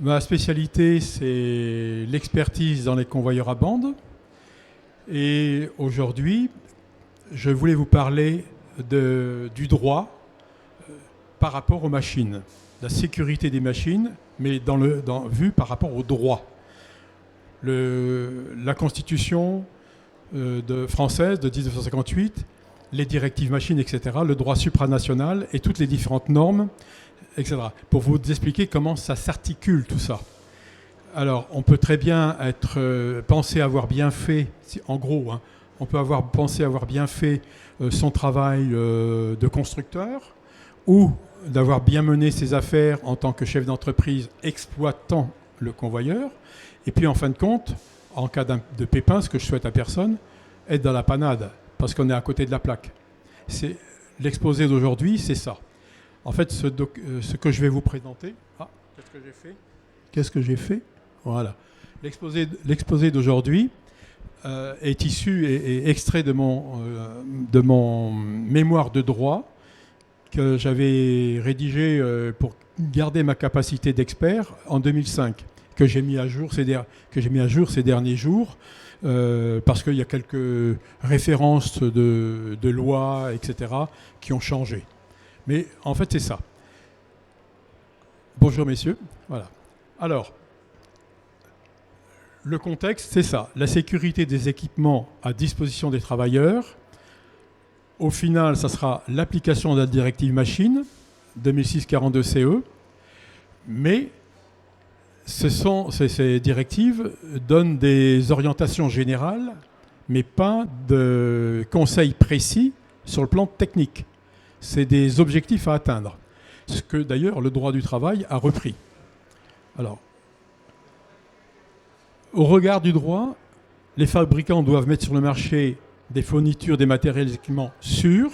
Ma spécialité, c'est l'expertise dans les convoyeurs à bande. Et aujourd'hui, je voulais vous parler du droit par rapport aux machines, la sécurité des machines, mais vu par rapport au droit. La Constitution française de 1958, les directives machines, etc., le droit supranational et toutes les différentes normes, etc. Pour vous expliquer comment ça s'articule tout ça. Alors, on peut très bien penser avoir bien fait, en gros, hein, on peut penser avoir bien fait son travail de constructeur ou d'avoir bien mené ses affaires en tant que chef d'entreprise exploitant le convoyeur. Et puis, en fin de compte, en cas de pépin, ce que je souhaite à personne, être dans la panade, parce qu'on est à côté de la plaque. L'exposé d'aujourd'hui, c'est ça. En fait, ce que je vais vous présenter... Ah, qu'est-ce que j'ai fait Voilà. L'exposé d'aujourd'hui est issu et extrait de mon mémoire de droit que j'avais rédigé pour garder ma capacité d'expert en 2005, que j'ai mis à jour ces derniers jours, parce qu'il y a quelques références de lois, etc., qui ont changé. Mais en fait, c'est ça. Bonjour messieurs. Voilà. Alors, le contexte, c'est ça. La sécurité des équipements à disposition des travailleurs. Au final, ça sera l'application de la directive machine 2006-42-CE. Mais ces directives donnent des orientations générales, mais pas de conseils précis sur le plan technique. C'est des objectifs à atteindre. Ce que d'ailleurs le droit du travail a repris. Alors, au regard du droit, les fabricants doivent mettre sur le marché des fournitures, des matériels, des équipements sûrs.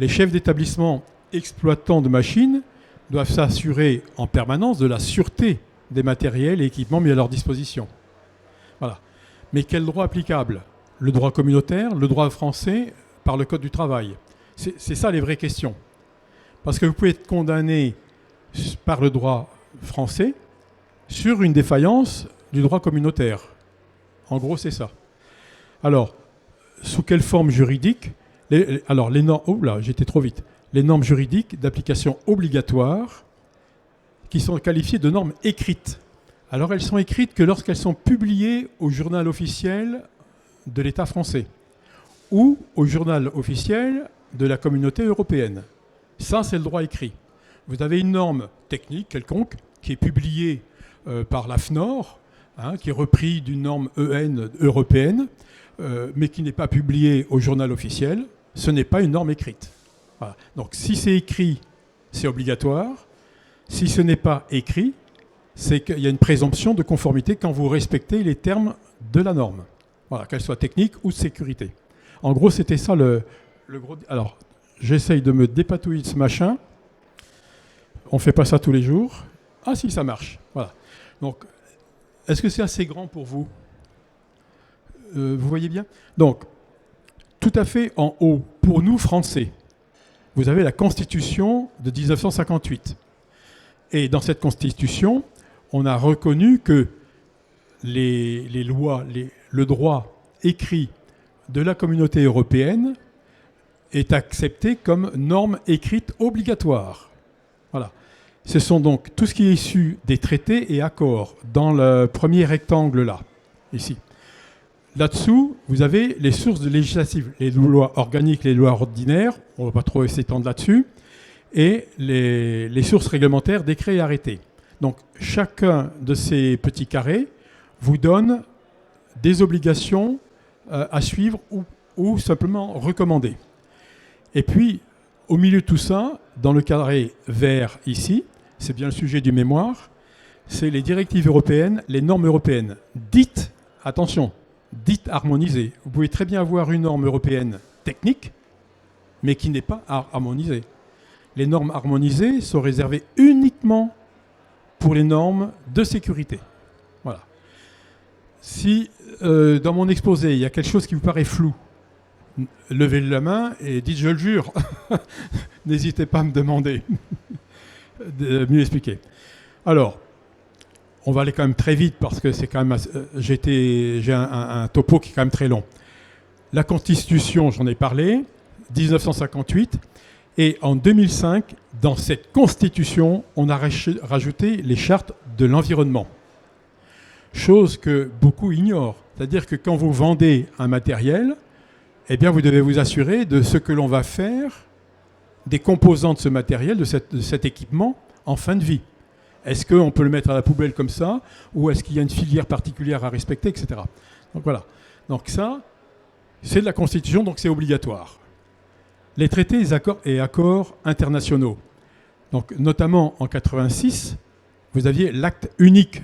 Les chefs d'établissement exploitants de machines doivent s'assurer en permanence de la sûreté des matériels et équipements mis à leur disposition. Voilà. Mais quel droit applicable ? Le droit communautaire, le droit français, par le Code du travail. C'est ça les vraies questions. Parce que vous pouvez être condamné par le droit français sur une défaillance du droit communautaire. En gros, c'est ça. Alors, sous quelle forme juridique ? Les normes, oh là, j'étais trop vite. Les normes juridiques d'application obligatoire qui sont qualifiées de normes écrites. Alors, elles sont écrites que lorsqu'elles sont publiées au journal officiel de l'État français ou au journal officiel de la communauté européenne. Ça, c'est le droit écrit. Vous avez une norme technique quelconque qui est publiée par la FNOR, qui est reprise d'une norme EN européenne, mais qui n'est pas publiée au journal officiel. Ce n'est pas une norme écrite. Voilà. Donc, si c'est écrit, c'est obligatoire. Si ce n'est pas écrit, c'est qu'il y a une présomption de conformité quand vous respectez les termes de la norme. Voilà, qu'elle soit technique ou de sécurité. En gros, c'était ça le gros... Alors, j'essaye de me dépatouiller de ce machin. On ne fait pas ça tous les jours. Ah si, ça marche. Voilà. Donc, est-ce que c'est assez grand pour vous ? Vous voyez bien ? Donc, tout à fait en haut, pour nous, Français, vous avez la Constitution de 1958. Et dans cette Constitution, on a reconnu que les lois, le droit écrit de la communauté européenne est accepté comme norme écrite obligatoire. Voilà. Ce sont donc tout ce qui est issu des traités et accords dans le premier rectangle là, ici. Là-dessous, vous avez les sources législatives, les lois organiques, les lois ordinaires, on ne va pas trop s'étendre là-dessus, et les sources réglementaires, décrets et arrêtés. Donc chacun de ces petits carrés vous donne des obligations à suivre ou simplement recommander. Et puis, au milieu de tout ça, dans le carré vert ici, c'est bien le sujet du mémoire, c'est les directives européennes, les normes européennes, dites, attention, dites harmonisées. Vous pouvez très bien avoir une norme européenne technique, mais qui n'est pas harmonisée. Les normes harmonisées sont réservées uniquement pour les normes de sécurité. Voilà. Si dans mon exposé, il y a quelque chose qui vous paraît flou, levez la main et dites « je le jure ». N'hésitez pas à me demander de mieux expliquer. Alors, on va aller quand même très vite parce que c'est quand même j'ai un topo qui est quand même très long. La Constitution, j'en ai parlé, 1958, et en 2005, dans cette Constitution, on a rajouté les chartes de l'environnement. Chose que beaucoup ignorent. C'est-à-dire que quand vous vendez un matériel, eh bien vous devez vous assurer de ce que l'on va faire des composants de ce matériel, de cet équipement, en fin de vie. Est-ce qu'on peut le mettre à la poubelle comme ça, ou est-ce qu'il y a une filière particulière à respecter, etc. Donc voilà. Donc ça, c'est de la Constitution, donc c'est obligatoire. Les traités et accords internationaux. Donc notamment en 86, vous aviez l'acte unique,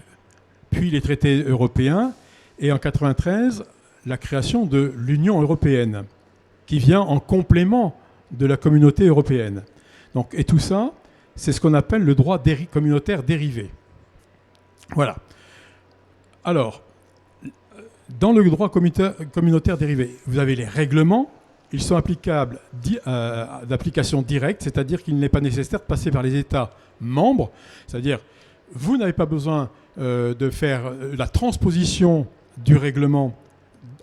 puis les traités européens, et en 93, la création de l'Union européenne, qui vient en complément de la communauté européenne. Donc, et tout ça, c'est ce qu'on appelle le droit communautaire dérivé. Voilà. Alors, dans le droit communautaire dérivé, vous avez les règlements. Ils sont applicables d'application directe, c'est-à-dire qu'il n'est pas nécessaire de passer par les États membres. C'est-à-dire, vous n'avez pas besoin de faire la transposition du règlement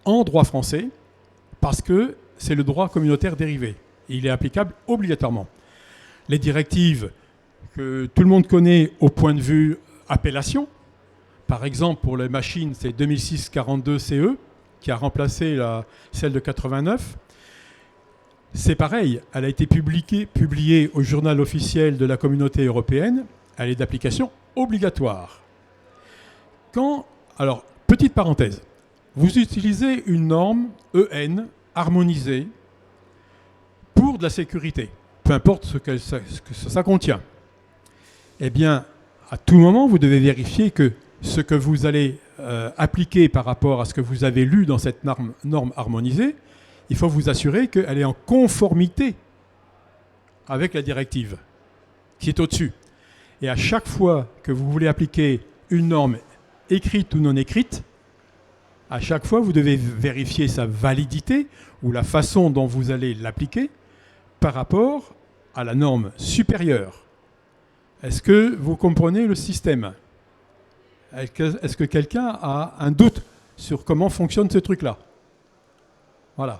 en droit français parce que c'est le droit communautaire dérivé. Il est applicable obligatoirement. Les directives que tout le monde connaît au point de vue appellation, par exemple pour les machines, c'est 2006-42 CE qui a remplacé celle de 89. C'est pareil, elle a été publiée au journal officiel de la communauté européenne, elle est d'application obligatoire. Alors, petite parenthèse, vous utilisez une norme EN harmonisée pour de la sécurité, peu importe ce que ça contient. Eh bien, à tout moment, vous devez vérifier que ce que vous allez appliquer par rapport à ce que vous avez lu dans cette norme harmonisée, il faut vous assurer qu'elle est en conformité avec la directive qui est au-dessus. Et à chaque fois que vous voulez appliquer une norme écrite ou non écrite, à chaque fois, vous devez vérifier sa validité ou la façon dont vous allez l'appliquer par rapport à la norme supérieure. Est-ce que vous comprenez le système ? Est-ce que quelqu'un a un doute sur comment fonctionne ce truc-là ? Voilà.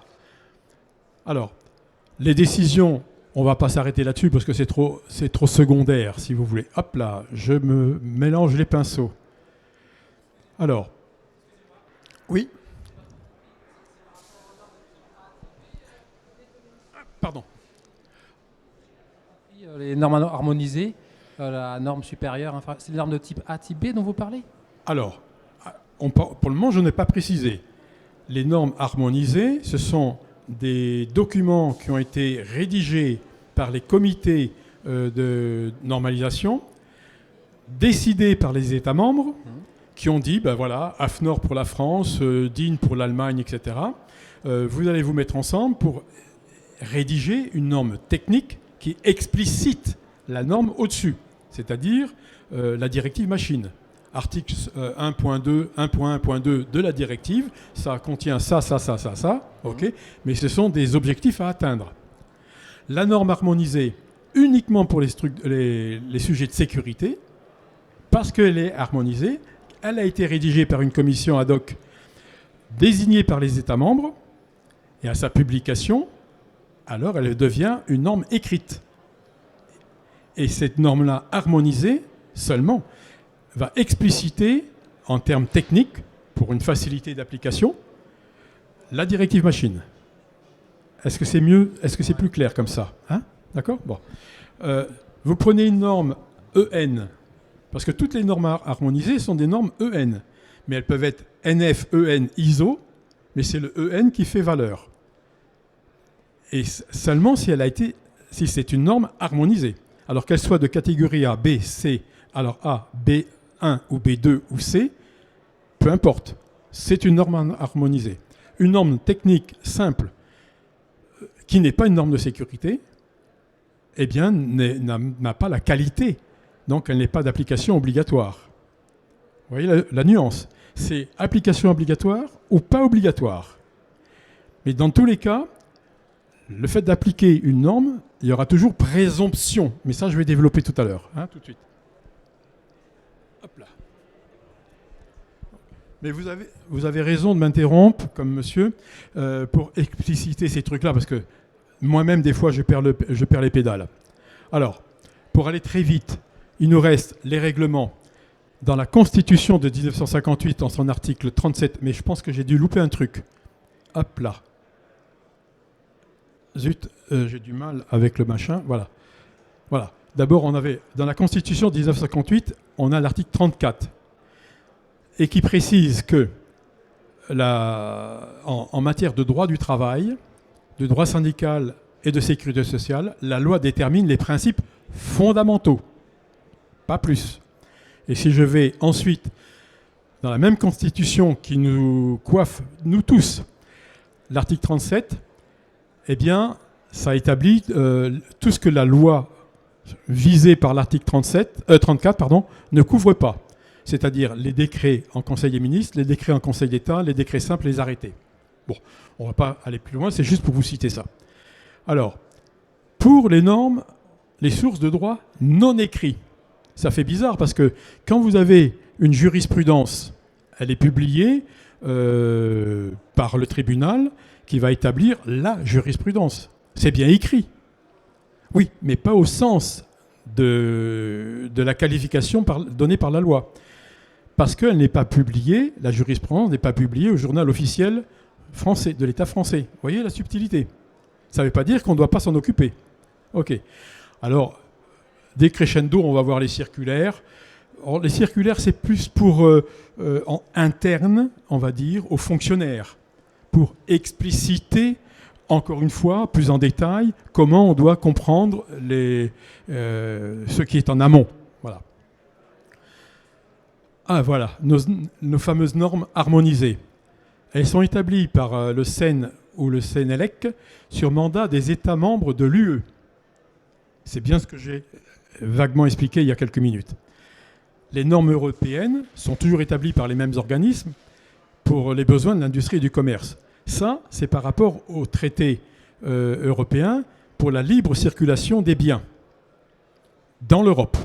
Alors, les décisions, on ne va pas s'arrêter là-dessus parce que c'est trop secondaire, si vous voulez. Hop là, je me mélange les pinceaux. Alors, oui. Pardon. Les normes harmonisées, la norme supérieure, c'est les normes de type A, type B dont vous parlez ? Alors, pour le moment, je n'ai pas précisé. Les normes harmonisées, ce sont des documents qui ont été rédigés par les comités de normalisation, décidés par les États membres, qui ont dit, ben voilà, AFNOR pour la France, DIN pour l'Allemagne, etc. Vous allez vous mettre ensemble pour rédiger une norme technique qui explicite la norme au-dessus, c'est-à-dire la directive machine. Article 1.2, 1.1.2 de la directive, ça contient ça, ok, mais ce sont des objectifs à atteindre. La norme harmonisée uniquement pour les sujets de sécurité, parce qu'elle est harmonisée, elle a été rédigée par une commission ad hoc désignée par les États membres, et à sa publication, alors elle devient une norme écrite. Et cette norme-là harmonisée seulement va expliciter, en termes techniques, pour une facilité d'application, la directive machine. Est-ce que c'est mieux ? Est-ce que c'est plus clair comme ça ? Hein ? D'accord ? Bon. Vous prenez une norme EN, parce que toutes les normes harmonisées sont des normes EN, mais elles peuvent être NF, EN, ISO, mais c'est le EN qui fait valeur. Et seulement si c'est une norme harmonisée. Alors qu'elle soit de catégorie A, B, C, alors A, B1 ou B2 ou C, peu importe, c'est une norme harmonisée. Une norme technique simple, qui n'est pas une norme de sécurité, eh bien, n'a pas la qualité, donc elle n'est pas d'application obligatoire. Vous voyez la nuance ? C'est application obligatoire ou pas obligatoire. Mais dans tous les cas, le fait d'appliquer une norme, il y aura toujours présomption. Mais ça, je vais développer tout à l'heure, tout de suite. Hop là. Mais vous avez raison de m'interrompre, comme monsieur, pour expliciter ces trucs-là, parce que moi-même, des fois, je perds les pédales. Alors, pour aller très vite, il nous reste les règlements dans la Constitution de 1958, en son article 37, mais je pense que j'ai dû louper un truc. Hop là. Zut, j'ai du mal avec le machin. Voilà. Voilà. D'abord, on avait, dans la Constitution de 1958, on a l'article 34, et qui précise que en matière de droit du travail, de droit syndical et de sécurité sociale, la loi détermine les principes fondamentaux, pas plus. Et si je vais ensuite dans la même Constitution qui nous coiffe, nous tous, l'article 37, eh bien, ça établit tout ce que la loi visée par l'article 34 ne couvre pas. C'est-à-dire les décrets en Conseil des ministres, les décrets en Conseil d'État, les décrets simples, les arrêtés. Bon, on ne va pas aller plus loin, c'est juste pour vous citer ça. Alors, pour les normes, les sources de droit non écrits, ça fait bizarre parce que quand vous avez une jurisprudence, elle est publiée par le tribunal qui va établir la jurisprudence. C'est bien écrit. Oui, mais pas au sens de la qualification donnée par la loi. Parce qu'elle n'est pas publiée, la jurisprudence n'est pas publiée au journal officiel français, de l'État français. Vous voyez la subtilité? Ça ne veut pas dire qu'on ne doit pas s'en occuper. OK. Alors, dès crescendo, on va voir les circulaires. Alors, les circulaires, c'est plus pour en interne, on va dire, aux fonctionnaires, pour expliciter, encore une fois, plus en détail, comment on doit comprendre ce qui est en amont. Voilà. Ah, voilà, nos fameuses normes harmonisées. Elles sont établies par le CEN ou le CNELEC sur mandat des États membres de l'UE. C'est bien ce que j'ai vaguement expliqué il y a quelques minutes. Les normes européennes sont toujours établies par les mêmes organismes pour les besoins de l'industrie et du commerce. Ça, c'est par rapport au traité européen pour la libre circulation des biens dans l'Europe.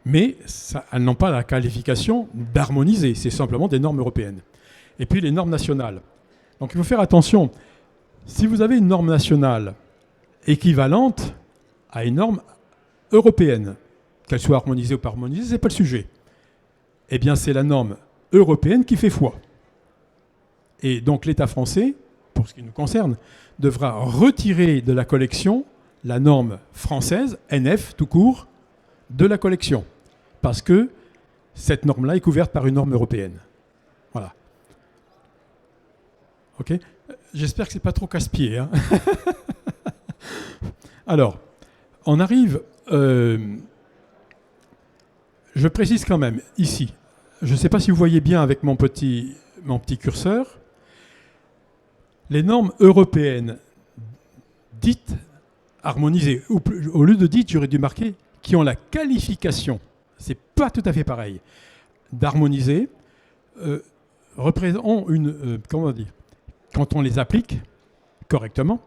Mais elles n'ont pas la qualification d'harmoniser, c'est simplement des normes européennes. Et puis les normes nationales. Donc il faut faire attention. Si vous avez une norme nationale équivalente à une norme européenne, qu'elle soit harmonisée ou pas harmonisée, ce n'est pas le sujet. Eh bien, c'est la norme européenne qui fait foi. Et donc l'État français, pour ce qui nous concerne, devra retirer de la collection la norme française, NF tout court, de la collection. Parce que cette norme-là est couverte par une norme européenne. Voilà. OK ? J'espère que ce n'est pas trop casse-pied. Hein. Alors, on arrive... je précise quand même, ici, je ne sais pas si vous voyez bien avec mon petit curseur, les normes européennes dites harmonisées, au lieu de dites, j'aurais dû marquer, qui ont la qualification, c'est pas tout à fait pareil, d'harmoniser, représentent comment on dit, quand on les applique correctement,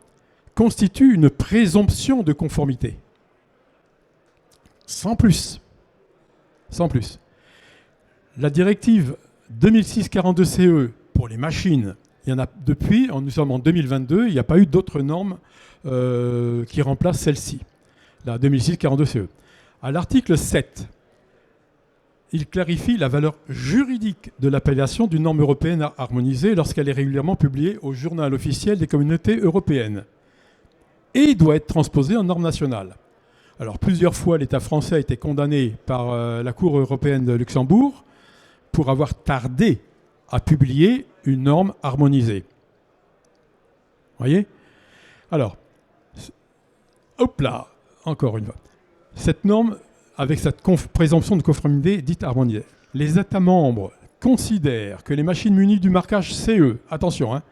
constituent une présomption de conformité. Sans plus. Sans plus. La directive 2006-42-CE pour les machines, il y en a depuis, nous sommes en 2022, il n'y a pas eu d'autres normes qui remplacent celle-ci, la 2006-42-CE. À l'article 7, il clarifie la valeur juridique de l'appellation d'une norme européenne harmonisée lorsqu'elle est régulièrement publiée au journal officiel des communautés européennes et doit être transposée en norme nationale. Alors, plusieurs fois, l'État français a été condamné par la Cour européenne de Luxembourg pour avoir tardé à publier une norme harmonisée. Vous voyez ? Alors, hop là, encore une fois. Cette norme, avec cette présomption de conformité dite harmonisée, les États membres considèrent que les machines munies du marquage CE, attention, hein,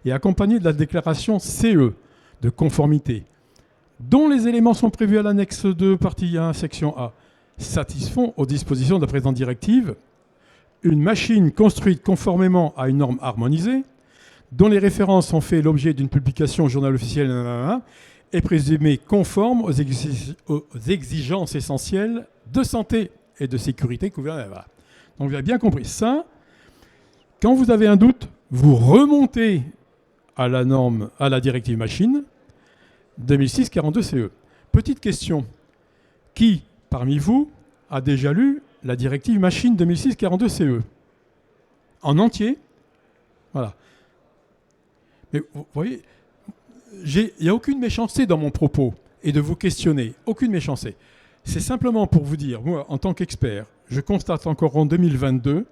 et accompagnées de la déclaration CE de conformité, dont les éléments sont prévus à l'annexe 2, partie 1, section A, satisfont aux dispositions de la présente directive, une machine construite conformément à une norme harmonisée, dont les références ont fait l'objet d'une publication au journal officiel, est présumée conforme aux exigences essentielles de santé et de sécurité couvertes. Voilà. Donc vous avez bien compris ça. Quand vous avez un doute, vous remontez à la norme, à la directive machine 2006-42-CE. Petite question, qui parmi vous a déjà lu la directive machine 2006-42-CE en entier? Voilà. Mais vous voyez, il n'y a aucune méchanceté dans mon propos et de vous questionner, aucune méchanceté. C'est simplement pour vous dire, moi, en tant qu'expert, je constate encore en 2022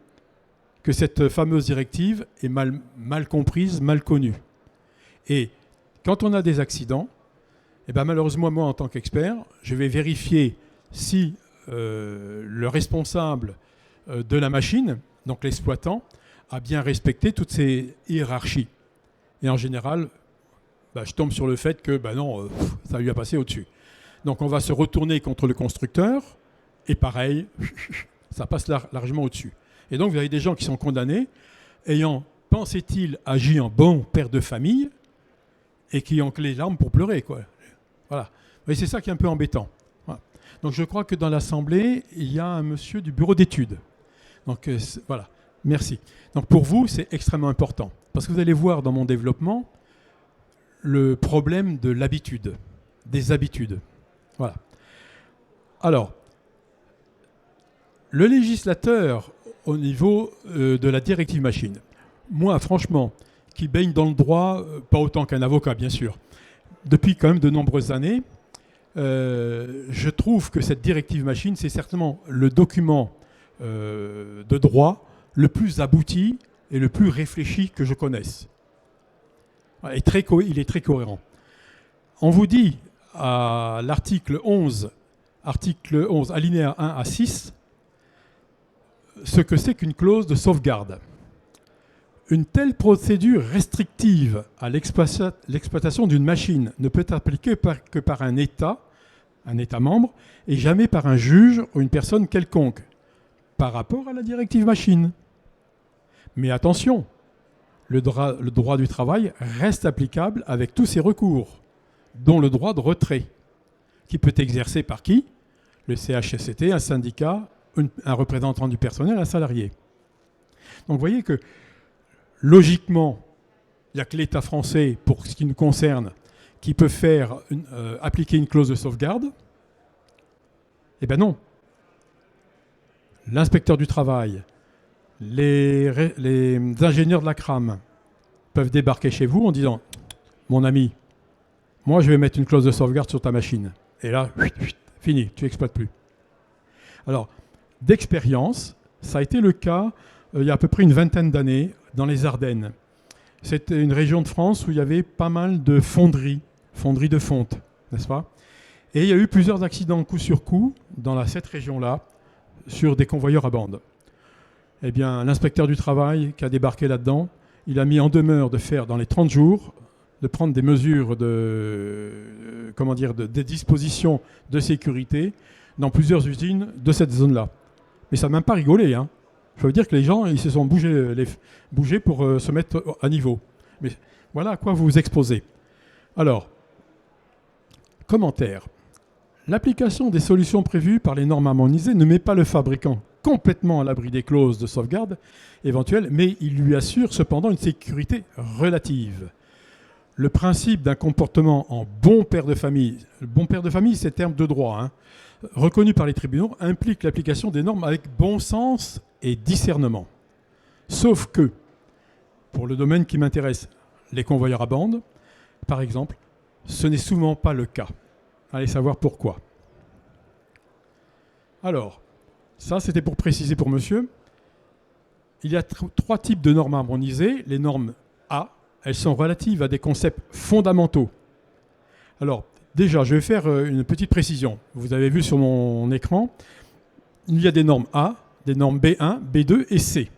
que cette fameuse directive est mal comprise, mal connue. Et quand on a des accidents, eh ben malheureusement, moi, en tant qu'expert, je vais vérifier si le responsable de la machine, donc l'exploitant, a bien respecté toutes ces hiérarchies. Et en général, je tombe sur le fait que non, ça lui a passé au-dessus. Donc on va se retourner contre le constructeur, et pareil, ça passe largement au-dessus. Et donc vous avez des gens qui sont condamnés, ayant, pensait-il, agi en bon père de famille, et qui ont les larmes pour pleurer, quoi. Voilà. Et c'est ça qui est un peu embêtant. Voilà. Donc je crois que dans l'Assemblée, il y a un monsieur du bureau d'études. Donc voilà, merci. Donc pour vous, c'est extrêmement important. Parce que vous allez voir dans mon développement le problème de l'habitude, des habitudes. Voilà. Alors, le législateur au niveau de la directive machine, moi franchement, qui baigne dans le droit, pas autant qu'un avocat bien sûr, depuis quand même de nombreuses années, je trouve que cette directive machine, c'est certainement le document de droit le plus abouti et le plus réfléchi que je connaisse. Il est très cohérent. On vous dit à l'article 11, alinéa 1 à 6, ce que c'est qu'une clause de sauvegarde. Une telle procédure restrictive à l'exploitation d'une machine ne peut être appliquée que par un État membre, et jamais par un juge ou une personne quelconque, par rapport à la directive machine. Mais attention, le droit du travail reste applicable avec tous ses recours, dont le droit de retrait, qui peut être exercé par qui? Le CHSCT, un syndicat, un représentant du personnel, un salarié. Donc vous voyez que logiquement, il n'y a que l'État français, pour ce qui nous concerne, qui peut faire appliquer une clause de sauvegarde. Eh bien non. L'inspecteur du travail, les ingénieurs de la CRAM peuvent débarquer chez vous en disant « Mon ami, moi je vais mettre une clause de sauvegarde sur ta machine. » Et là, fini, tu n'exploites plus. Alors, d'expérience, ça a été le cas il y a à peu près une vingtaine d'années dans les Ardennes. C'était une région de France où il y avait pas mal de fonderies de fonte, n'est-ce pas? Et il y a eu plusieurs accidents coup sur coup dans cette région-là sur des convoyeurs à bande. Eh bien, l'inspecteur du travail qui a débarqué là-dedans, il a mis en demeure de faire dans les 30 jours, de prendre des mesures des dispositions de sécurité dans plusieurs usines de cette zone-là. Mais ça n'a même pas rigolé, hein. Je veux dire que les gens, ils se sont bougés pour se mettre à niveau. Mais voilà à quoi vous vous exposez. Alors, commentaire. L'application des solutions prévues par les normes harmonisées ne met pas le fabricant complètement à l'abri des clauses de sauvegarde éventuelles, mais il lui assure cependant une sécurité relative. Le principe d'un comportement en bon père de famille, le bon père de famille, c'est terme de droit, hein, reconnu par les tribunaux, implique l'application des normes avec bon sens et discernement. Sauf que, pour le domaine qui m'intéresse, les convoyeurs à bande, par exemple, ce n'est souvent pas le cas. Allez savoir pourquoi. Alors, ça c'était pour préciser pour monsieur. Il y a trois types de normes harmonisées. Les normes A, elles sont relatives à des concepts fondamentaux. Alors, déjà, je vais faire une petite précision. Vous avez vu sur mon écran, il y a des normes A, des normes B1, B2 et C.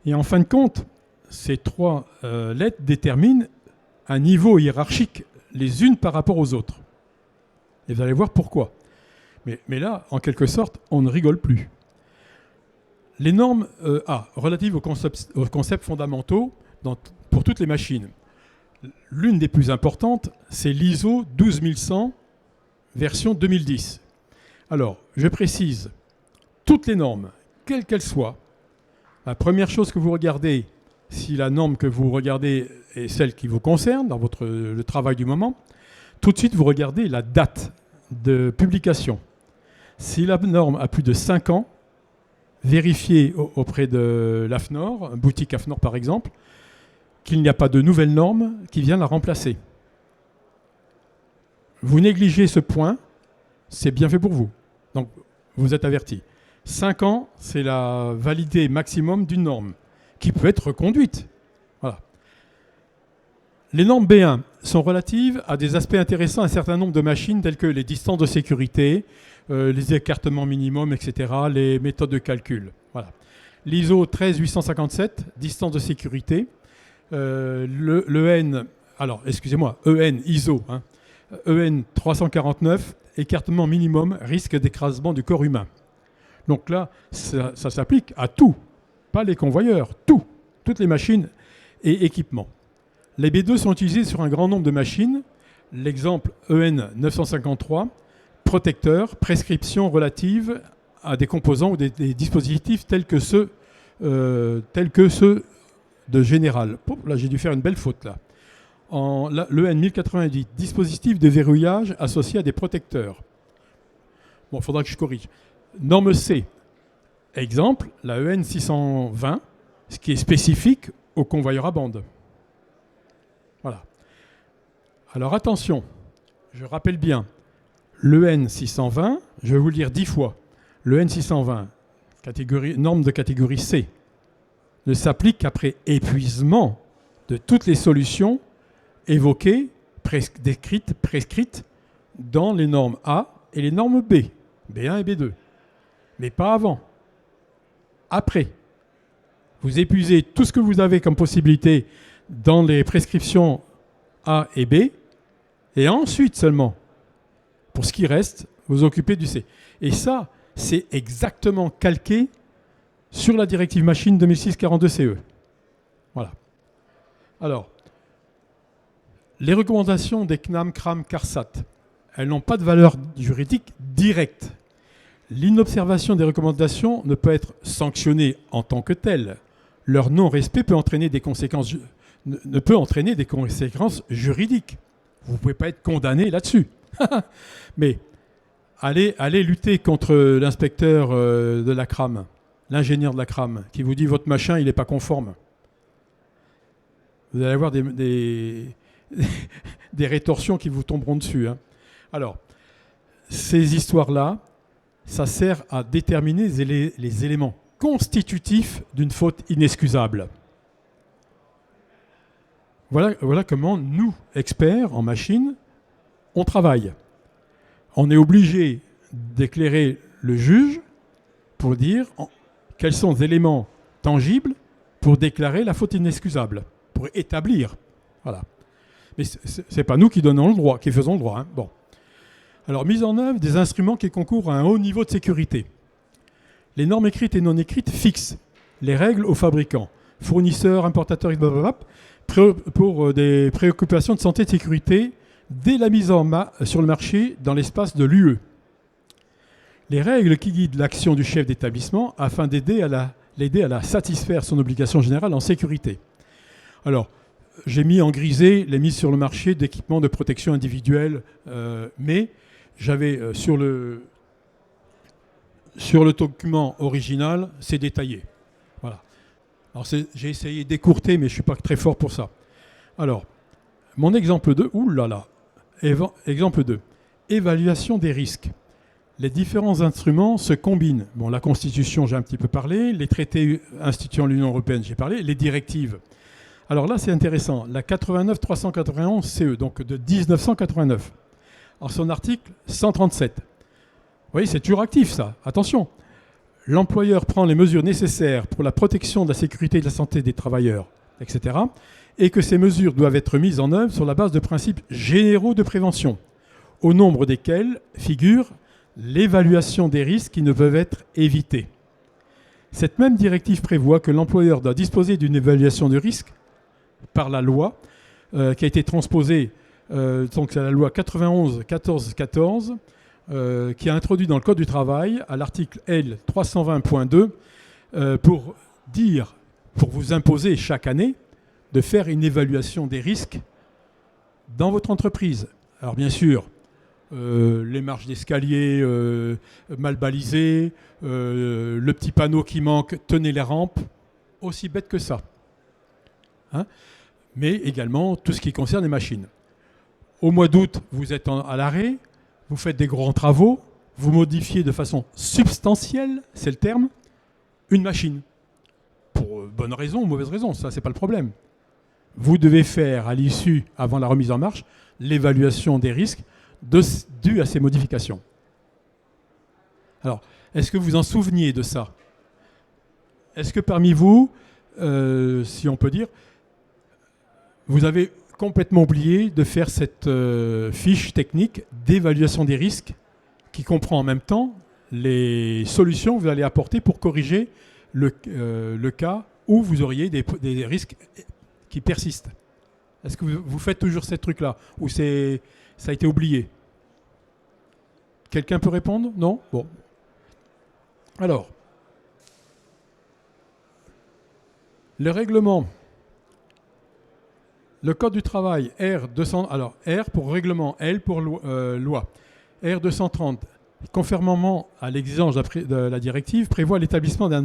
Et en fin de compte, ces trois lettres déterminent un niveau hiérarchique les unes par rapport aux autres. Et vous allez voir pourquoi. Mais là, en quelque sorte, on ne rigole plus. Les normes A, relatives aux concepts fondamentaux pour toutes les machines. L'une des plus importantes, c'est l'ISO 12100, version 2010. Alors, je précise, toutes les normes, quelles qu'elles soient, La première chose que vous regardez, si la norme que vous regardez est celle qui vous concerne dans le travail du moment, tout de suite vous regardez la date de publication. Si la norme a plus de 5 ans, vérifiez auprès de l'AFNOR, boutique AFNOR par exemple, qu'il n'y a pas de nouvelle norme qui vient la remplacer. Vous négligez ce point, c'est bien fait pour vous. Donc, vous êtes averti. 5 ans, c'est la validité maximum d'une norme, qui peut être reconduite. Voilà. Les normes B1 sont relatives à des aspects intéressants à un certain nombre de machines, tels que les distances de sécurité, les écartements minimums, etc., les méthodes de calcul. Voilà. L'ISO 13857, distance de sécurité, EN ISO, hein, EN 349, écartement minimum, risque d'écrasement du corps humain. Donc là, ça s'applique à tout, pas les convoyeurs, toutes les machines et équipements. Les B2 sont utilisés sur un grand nombre de machines. L'exemple EN 953, protecteur, prescription relative à des composants ou des dispositifs tels que ceux de Général. Là, j'ai dû faire une belle faute là. L'EN 1098, dispositif de verrouillage associé à des protecteurs. Bon, il faudra que je corrige. Norme C. Exemple, la EN 620, ce qui est spécifique aux convoyeurs à bande. Voilà. Alors attention, je rappelle bien, l'EN 620, je vais vous le dire 10 fois, l'EN 620, norme de catégorie C, ne s'applique qu'après épuisement de toutes les solutions évoquées, prescrites dans les normes A et les normes B, B1 et B2. Mais pas avant. Après, vous épuisez tout ce que vous avez comme possibilité dans les prescriptions A et B, et ensuite seulement, pour ce qui reste, vous occupez du C. Et ça, c'est exactement calqué sur la directive machine 2006-42-CE. Voilà. Alors, les recommandations des CNAM, CRAM, CARSAT, elles n'ont pas de valeur juridique directe. L'inobservation des recommandations ne peut être sanctionnée en tant que telle. Leur non-respect peut entraîner des conséquences, ne peut entraîner des conséquences juridiques. Vous ne pouvez pas être condamné là-dessus. Mais allez lutter contre l'inspecteur de la CRAM, l'ingénieur de la CRAM, qui vous dit votre machin, il n'est pas conforme. Vous allez avoir des rétorsions qui vous tomberont dessus. Hein. Alors, ces histoires-là, ça sert à déterminer les éléments constitutifs d'une faute inexcusable. Voilà comment nous, experts en machine, on travaille. On est obligé d'éclairer le juge pour dire quels sont les éléments tangibles pour déclarer la faute inexcusable, pour établir. Voilà. Mais ce n'est pas nous qui donnons le droit, qui faisons le droit. Hein. Bon. Alors, mise en œuvre des instruments qui concourent à un haut niveau de sécurité. Les normes écrites et non écrites fixent les règles aux fabricants, fournisseurs, importateurs, blablabla, pour des préoccupations de santé et de sécurité dès la mise sur le marché dans l'espace de l'UE. Les règles qui guident l'action du chef d'établissement afin d'aider à la satisfaire son obligation générale en sécurité. Alors, j'ai mis en grisé les mises sur le marché d'équipements de protection individuelle, mais j'avais sur le document original, c'est détaillé. Voilà. Alors j'ai essayé d'écourter, mais je ne suis pas très fort pour ça. Alors, mon exemple 2, exemple 2, évaluation des risques. Les différents instruments se combinent. Bon, la Constitution, j'ai un petit peu parlé, les traités instituant l'Union européenne, j'ai parlé, les directives. Alors là, c'est intéressant. La 89-391 CE, donc de 1989. Alors son article 137. Vous voyez, c'est toujours actif, ça. Attention. L'employeur prend les mesures nécessaires pour la protection de la sécurité et de la santé des travailleurs, etc. Et que ces mesures doivent être mises en œuvre sur la base de principes généraux de prévention, au nombre desquels figure l'évaluation des risques qui ne peuvent être évités. Cette même directive prévoit que l'employeur doit disposer d'une évaluation de risque par la loi qui a été transposée, donc c'est la loi 91-14-14, qui a introduit dans le Code du travail, à l'article L 320.2, pour dire, pour vous imposer chaque année, de faire une évaluation des risques dans votre entreprise. Alors bien sûr, les marches d'escalier mal balisées, le petit panneau qui manque, tenez les rampes, aussi bête que ça. Hein, mais également tout ce qui concerne les machines. Au mois d'août, vous êtes à l'arrêt, vous faites des grands travaux, vous modifiez de façon substantielle, c'est le terme, une machine. Pour bonne raison ou mauvaise raison, ça c'est pas le problème. Vous devez faire à l'issue, avant la remise en marche, l'évaluation des risques dus à ces modifications. Alors, est-ce que vous en souveniez de ça? Est-ce que parmi vous, si on peut dire, vous avez complètement oublié de faire cette fiche technique d'évaluation des risques qui comprend en même temps les solutions que vous allez apporter pour corriger le cas où vous auriez des risques qui persistent? Est-ce que vous faites toujours ces trucs-là ou ça a été oublié? Quelqu'un peut répondre? Non? Bon. Alors, le règlement, le code du travail R200, alors R pour règlement, L pour loi, R230, conformément à l'exigence de la directive, prévoit l'établissement d'un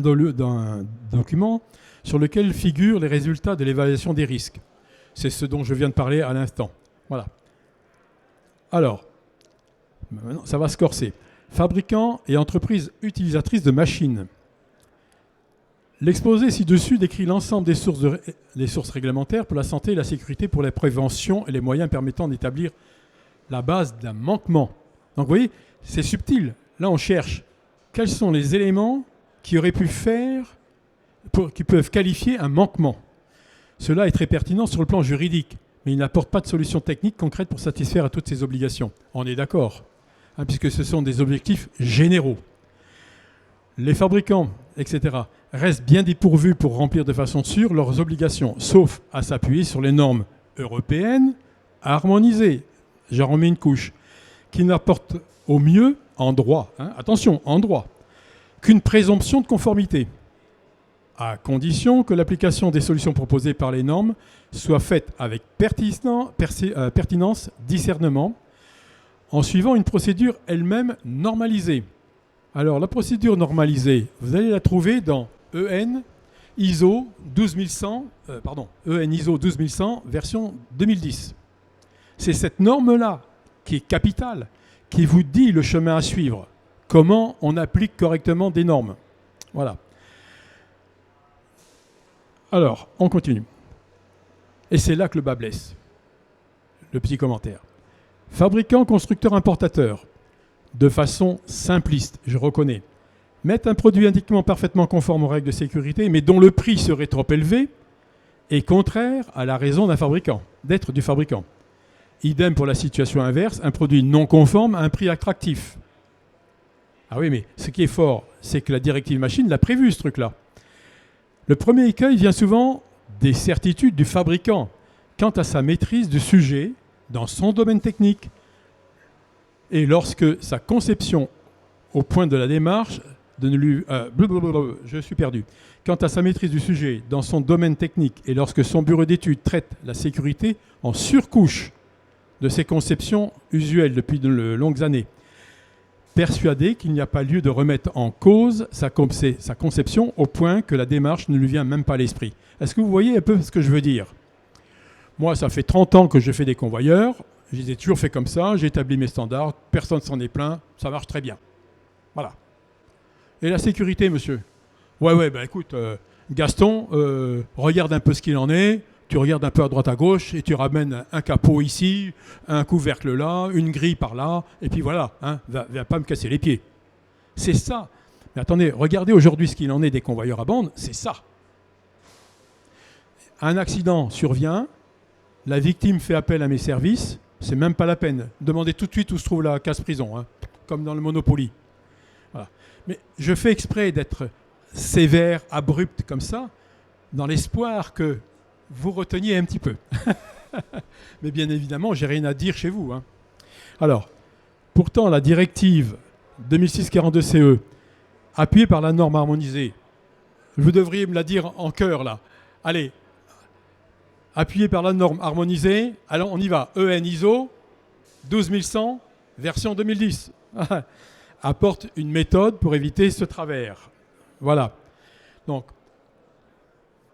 document sur lequel figurent les résultats de l'évaluation des risques. C'est ce dont je viens de parler à l'instant. Voilà. Alors, maintenant, ça va se corser. Fabricants et entreprises utilisatrices de machines. L'exposé ci-dessus décrit l'ensemble des sources réglementaires pour la santé et la sécurité, pour la prévention et les moyens permettant d'établir la base d'un manquement. Donc vous voyez, c'est subtil. Là, on cherche quels sont les éléments qui auraient pu qui peuvent qualifier un manquement. Cela est très pertinent sur le plan juridique, mais il n'apporte pas de solution technique concrète pour satisfaire à toutes ces obligations. On est d'accord, hein, puisque ce sont des objectifs généraux. Les fabricants, etc., restent bien dépourvus pour remplir de façon sûre leurs obligations, sauf à s'appuyer sur les normes européennes harmonisées. J'en remets une couche, qui n'apportent au mieux, en droit, hein, attention, en droit, qu'une présomption de conformité, à condition que l'application des solutions proposées par les normes soit faite avec pertinence, discernement, en suivant une procédure elle-même normalisée. Alors, la procédure normalisée, vous allez la trouver dans EN ISO 12100, EN ISO 12100 version 2010. C'est cette norme-là qui est capitale, qui vous dit le chemin à suivre, comment on applique correctement des normes. Voilà. Alors, on continue. Et c'est là que le bas blesse. Le petit commentaire. Fabricants, constructeurs, importateurs, de façon simpliste, je reconnais, mettent un produit indiquement parfaitement conforme aux règles de sécurité, mais dont le prix serait trop élevé et contraire à la raison d'un fabricant, d'être du fabricant. Idem pour la situation inverse, un produit non conforme à un prix attractif. Ah oui, mais ce qui est fort, c'est que la directive machine l'a prévu, ce truc-là. Le premier écueil vient souvent des certitudes du fabricant quant à sa maîtrise du sujet dans son domaine technique. Et lorsque sa conception au point de la démarche de ne lui... je suis perdu. Quant à sa maîtrise du sujet dans son domaine technique et lorsque son bureau d'études traite la sécurité en surcouche de ses conceptions usuelles depuis de longues années, persuadé qu'il n'y a pas lieu de remettre en cause sa conception au point que la démarche ne lui vient même pas à l'esprit. Est-ce que vous voyez un peu ce que je veux dire? Moi, ça fait 30 ans que je fais des convoyeurs. Je les ai toujours fait comme ça. J'ai établi mes standards. Personne ne s'en est plaint. Ça marche très bien. Voilà. Et la sécurité, monsieur? Ouais, bah écoute, Gaston, regarde un peu ce qu'il en est. Tu regardes un peu à droite à gauche et tu ramènes un capot ici, un couvercle là, une grille par là, et puis voilà, hein, va pas me casser les pieds. C'est ça. Mais attendez, regardez aujourd'hui ce qu'il en est des convoyeurs à bande, c'est ça. Un accident survient, la victime fait appel à mes services, c'est même pas la peine. Demandez tout de suite où se trouve la casse-prison, hein, comme dans le Monopoly. Voilà. Mais je fais exprès d'être sévère, abrupt comme ça, dans l'espoir que vous reteniez un petit peu. Mais bien évidemment, j'ai rien à dire chez vous, hein. Alors, pourtant, la directive 2006-42-CE, appuyée par la norme harmonisée Vous devriez me la dire en chœur, là. Allez, appuyé par la norme harmonisée. Alors, on y va. EN ISO 12100, version 2010. Apporte une méthode pour éviter ce travers. Voilà. Donc,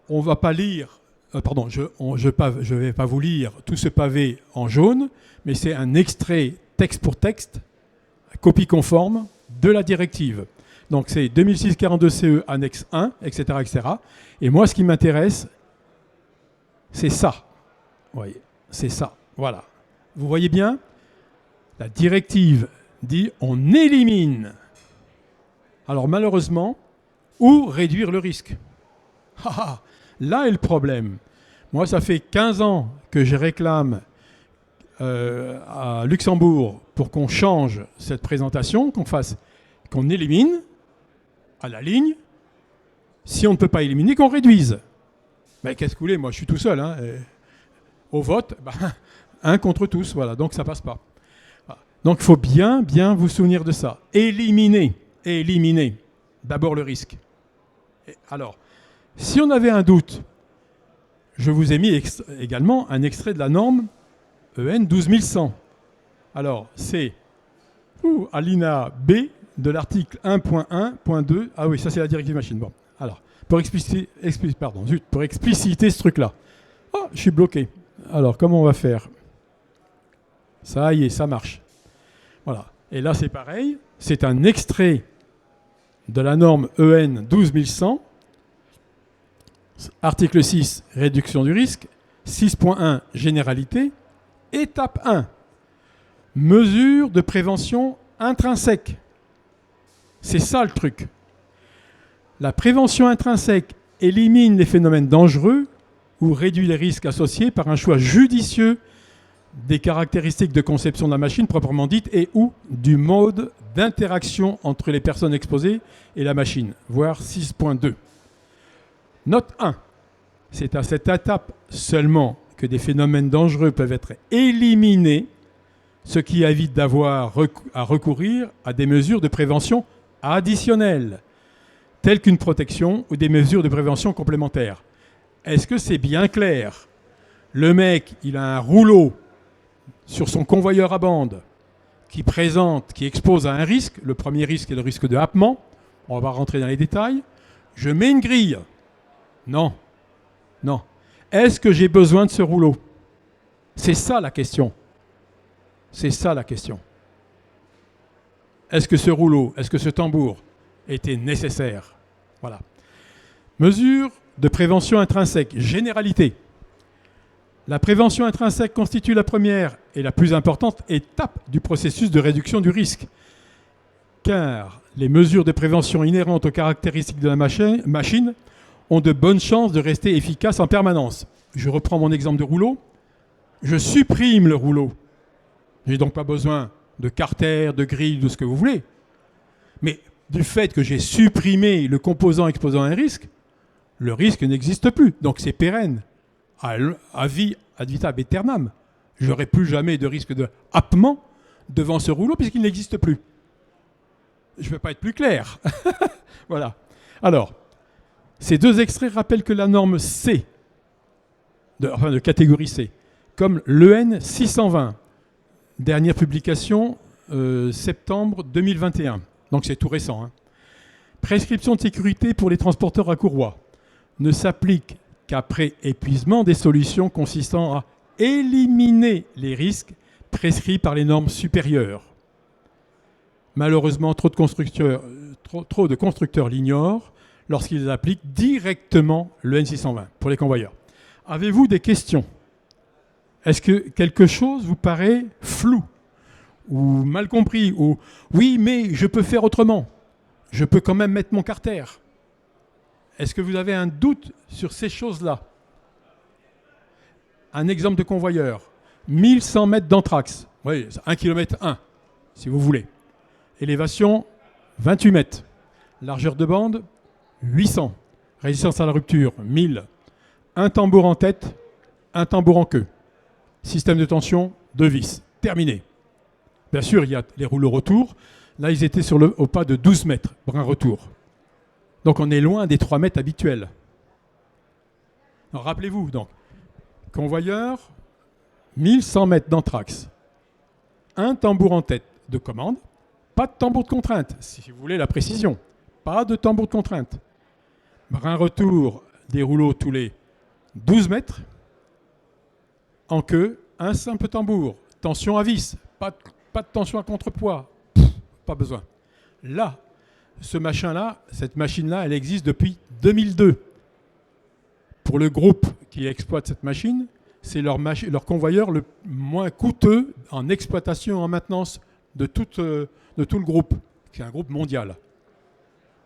on ne va pas lire, je ne vais pas vous lire tout ce pavé en jaune, mais c'est un extrait texte pour texte, copie conforme de la directive. Donc c'est 2006-42-CE, annexe 1, etc., etc. Et moi, ce qui m'intéresse, c'est ça. Vous voyez, c'est ça. Voilà. Vous voyez bien, la directive dit on élimine. Alors malheureusement, ou réduire le risque. Là est le problème. Moi, ça fait 15 ans que je réclame à Luxembourg pour qu'on change cette présentation, qu'on élimine à la ligne. Si on ne peut pas éliminer, qu'on réduise. Mais qu'est-ce que vous voulez, moi je suis tout seul. Hein, au vote, un contre tous, voilà, donc ça passe pas. Voilà. Donc il faut bien vous souvenir de ça. Éliminer. D'abord le risque. Alors, si on avait un doute, je vous ai mis également un extrait de la norme EN 12100. Alors, c'est alinéa B de l'article 1.1.2. Ah oui, ça c'est la directive machine. Bon, alors, pour expliciter ce truc-là. Oh, je suis bloqué. Alors, comment on va faire? Ça y est, ça marche. Voilà. Et là, c'est pareil. C'est un extrait de la norme EN 12100. Article 6, réduction du risque. 6.1, généralité. Étape 1, mesure de prévention intrinsèque. C'est ça le truc. La prévention intrinsèque élimine les phénomènes dangereux ou réduit les risques associés par un choix judicieux des caractéristiques de conception de la machine proprement dite et ou du mode d'interaction entre les personnes exposées et la machine, voire 6.2. Note 1. C'est à cette étape seulement que des phénomènes dangereux peuvent être éliminés, ce qui évite d'avoir à recourir à des mesures de prévention additionnelles, telles qu'une protection ou des mesures de prévention complémentaires. Est-ce que c'est bien clair? Le mec, il a un rouleau sur son convoyeur à bande qui expose à un risque. Le premier risque est le risque de happement. On va rentrer dans les détails. Je mets une grille. Non. Est-ce que j'ai besoin de ce rouleau? C'est ça la question. Est-ce que ce rouleau, est-ce que ce tambour était nécessaire? Voilà. Mesure de prévention intrinsèque. Généralité. La prévention intrinsèque constitue la première et la plus importante étape du processus de réduction du risque. Car les mesures de prévention inhérentes aux caractéristiques de la machine ont de bonnes chances de rester efficaces en permanence. Je reprends mon exemple de rouleau. Je supprime le rouleau. Je n'ai donc pas besoin de carter, de grille, de ce que vous voulez. Mais du fait que j'ai supprimé le composant exposant un risque, le risque n'existe plus. Donc c'est pérenne. À vie, ad vitam aeternam. Je n'aurai plus jamais de risque de happement devant ce rouleau puisqu'il n'existe plus. Je ne vais pas être plus clair. Voilà. Alors, ces deux extraits rappellent que la norme C, de catégorie C, comme l'EN 620, dernière publication septembre 2021, donc c'est tout récent, hein. Prescription de sécurité pour les transporteurs à courroie, ne s'applique qu'après épuisement des solutions consistant à éliminer les risques prescrits par les normes supérieures. Malheureusement, trop de constructeurs l'ignorent lorsqu'ils appliquent directement le N620 pour les convoyeurs. Avez-vous des questions? Est-ce que quelque chose vous paraît flou ou mal compris ou oui, mais je peux faire autrement. Je peux quand même mettre mon carter. Est-ce que vous avez un doute sur ces choses-là? Un exemple de convoyeur. 1100 mètres d'anthrax. Oui, 1 km 1, si vous voulez. Élévation, 28 mètres. Largeur de bande, 800. Résistance à la rupture, 1000. Un tambour en tête, un tambour en queue. Système de tension, 2 vis. Terminé. Bien sûr, il y a les rouleaux retour. Là, ils étaient au pas de 12 mètres, brin retour. Donc on est loin des 3 mètres habituels. Alors, rappelez-vous, donc, convoyeur, 1100 mètres d'anthrax, un tambour en tête de commande, pas de tambour de contrainte, si vous voulez la précision, pas de tambour de contrainte. Brin retour des rouleaux tous les 12 mètres, en queue, un simple tambour, tension à vis, pas de tension à contrepoids, pas besoin. Là, cette machine-là, elle existe depuis 2002. Pour le groupe qui exploite cette machine, c'est leur convoyeur le moins coûteux en exploitation et en maintenance de tout le groupe, qui est un groupe mondial.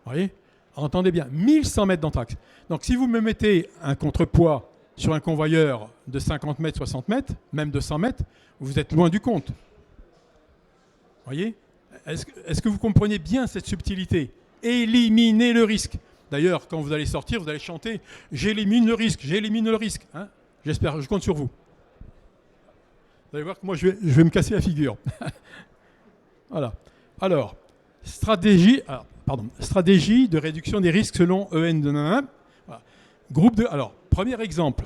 Vous voyez ? Entendez bien, 1100 mètres d'anthrax. Donc si vous me mettez un contrepoids sur un convoyeur de 50 mètres, 60 mètres, même de 100 mètres, vous êtes loin du compte. Vous voyez ? Est-ce que vous comprenez bien cette subtilité ? Éliminez le risque. D'ailleurs, quand vous allez sortir, vous allez chanter « J'élimine le risque, j'élimine le risque hein ». J'espère, je compte sur vous. Vous allez voir que moi, je vais me casser la figure. Voilà. Alors, stratégie de réduction des risques selon EN. Voilà. Alors, premier exemple.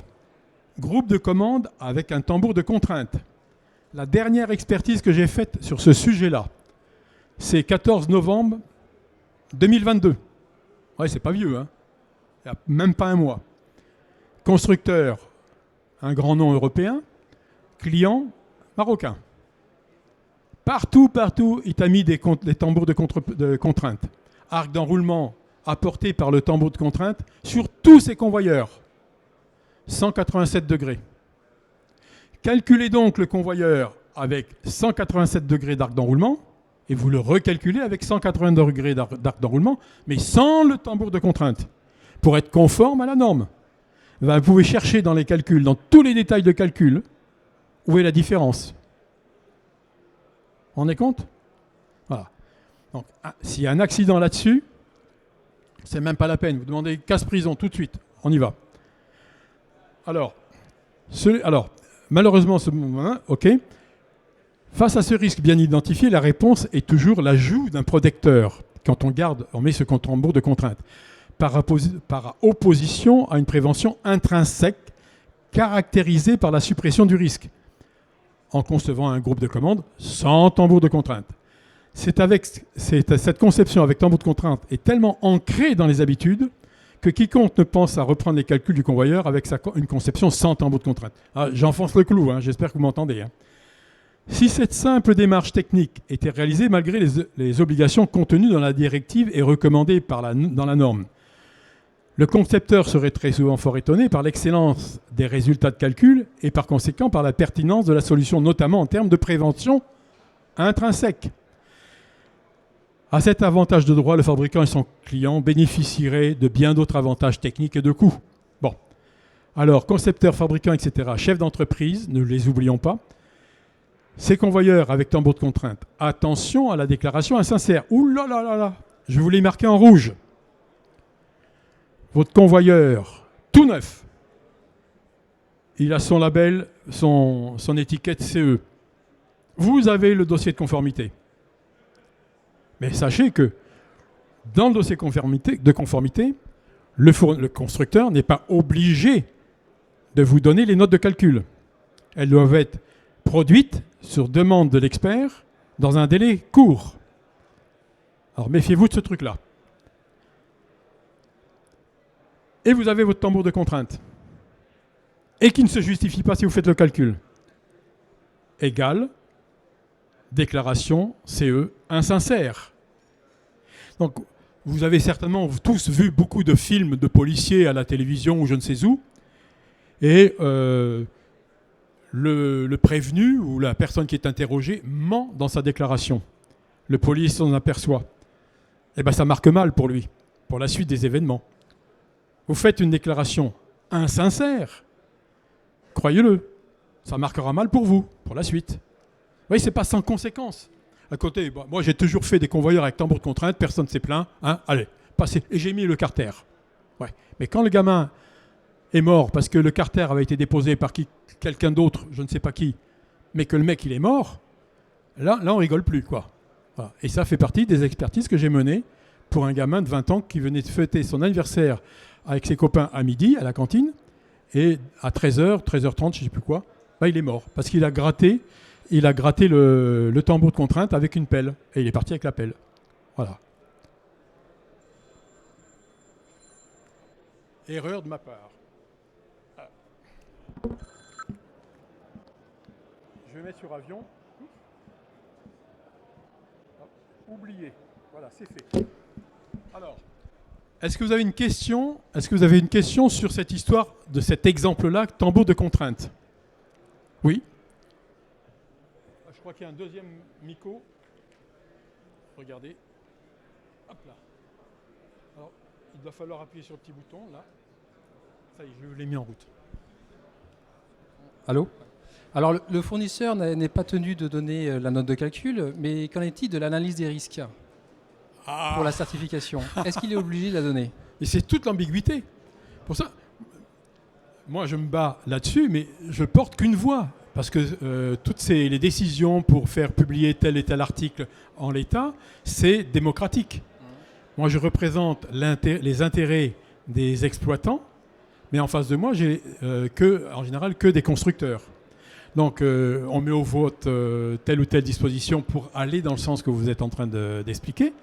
Groupe de commande avec un tambour de contrainte. La dernière expertise que j'ai faite sur ce sujet-là, c'est 14 novembre 2022. Ouais, c'est pas vieux, hein. Il n'y a même pas un mois. Constructeur, un grand nom européen. Client, marocain. Partout, il t'a mis des tambours de contrainte. Arc d'enroulement apporté par le tambour de contrainte sur tous ses convoyeurs. 187 degrés. Calculez donc le convoyeur avec 187 degrés d'arc d'enroulement et vous le recalculez avec 180 degrés d'arc d'enroulement, mais sans le tambour de contrainte, pour être conforme à la norme. Vous pouvez chercher dans les calculs, dans tous les détails de calcul, où est la différence. Vous vous rendez compte ? Voilà. Donc, s'il y a un accident là-dessus, c'est même pas la peine. Vous demandez casse-prison tout de suite. On y va. Alors malheureusement, ok. Face à ce risque bien identifié, la réponse est toujours l'ajout d'un protecteur quand on met ce tambour de contrainte, par opposition à une prévention intrinsèque caractérisée par la suppression du risque, en concevant un groupe de commande sans tambour de contrainte. Cette conception avec tambour de contrainte est tellement ancrée dans les habitudes que quiconque ne pense à reprendre les calculs du convoyeur avec une conception sans tambour de contrainte. J'enfonce le clou, hein, j'espère que vous m'entendez. Hein. Si cette simple démarche technique était réalisée malgré les obligations contenues dans la directive et recommandées dans la norme, le concepteur serait très souvent fort étonné par l'excellence des résultats de calcul et par conséquent par la pertinence de la solution, notamment en termes de prévention intrinsèque. À cet avantage de droit, le fabricant et son client bénéficieraient de bien d'autres avantages techniques et de coûts. Bon. Alors, concepteurs, fabricants, etc., chefs d'entreprise, ne les oublions pas. Ces convoyeurs avec tambour de contrainte, attention à la déclaration insincère. Ouh là là là là, je vous l'ai marqué en rouge. Votre convoyeur, tout neuf, il a son label, son étiquette CE. Vous avez le dossier de conformité. Mais sachez que dans le dossier de conformité, le constructeur n'est pas obligé de vous donner les notes de calcul. Elles doivent être produites sur demande de l'expert dans un délai court. Alors méfiez-vous de ce truc-là. Et vous avez votre tambour de contrainte. Et qui ne se justifie pas si vous faites le calcul. Égal, déclaration CE insincère. Donc, vous avez certainement tous vu beaucoup de films de policiers à la télévision ou je ne sais où. Et le prévenu ou la personne qui est interrogée ment dans sa déclaration. Le policier s'en aperçoit. Eh bien, ça marque mal pour lui, pour la suite des événements. Vous faites une déclaration insincère, croyez-le, ça marquera mal pour vous, pour la suite. Vous voyez, c'est pas sans conséquence. À côté, moi j'ai toujours fait des convoyeurs avec tambour de contrainte, personne ne s'est plaint. Hein, allez, passez. Et j'ai mis le carter. Ouais. Mais quand le gamin est mort parce que le carter avait été déposé par quelqu'un d'autre, je ne sais pas qui, mais que le mec il est mort, là on rigole plus, quoi. Voilà. Et ça fait partie des expertises que j'ai menées pour un gamin de 20 ans qui venait de fêter son anniversaire avec ses copains à midi, à la cantine, et à 13h, 13h30, je ne sais plus quoi, bah, il est mort. Parce qu'il a gratté, le tambour de contrainte avec une pelle. Et il est parti avec la pelle. Voilà. Erreur de ma part. Ah. Je vais mettre sur avion. Oublié. Voilà, c'est fait. Alors, est-ce que vous avez une question? Est-ce que vous avez une question sur cette histoire de cet exemple-là, tambour de contrainte? Oui. Je crois qu'il y a un deuxième micro. Regardez. Hop là. Alors, il doit falloir appuyer sur le petit bouton, là. Ça y est, je l'ai mis en route. Allô? Alors, le fournisseur n'est pas tenu de donner la note de calcul, mais qu'en est-il de l'analyse des risques pour la certification? Est-ce qu'il est obligé de la donner? Et c'est toute l'ambiguïté. Pour ça, moi je me bats là-dessus, mais je porte qu'une voix. Parce que toutes les décisions pour faire publier tel et tel article en l'état, c'est démocratique. Moi je représente les intérêts des exploitants, mais en face de moi, j'ai en général que des constructeurs. Donc on met au vote telle ou telle disposition pour aller dans le sens que vous êtes en train d'expliquer.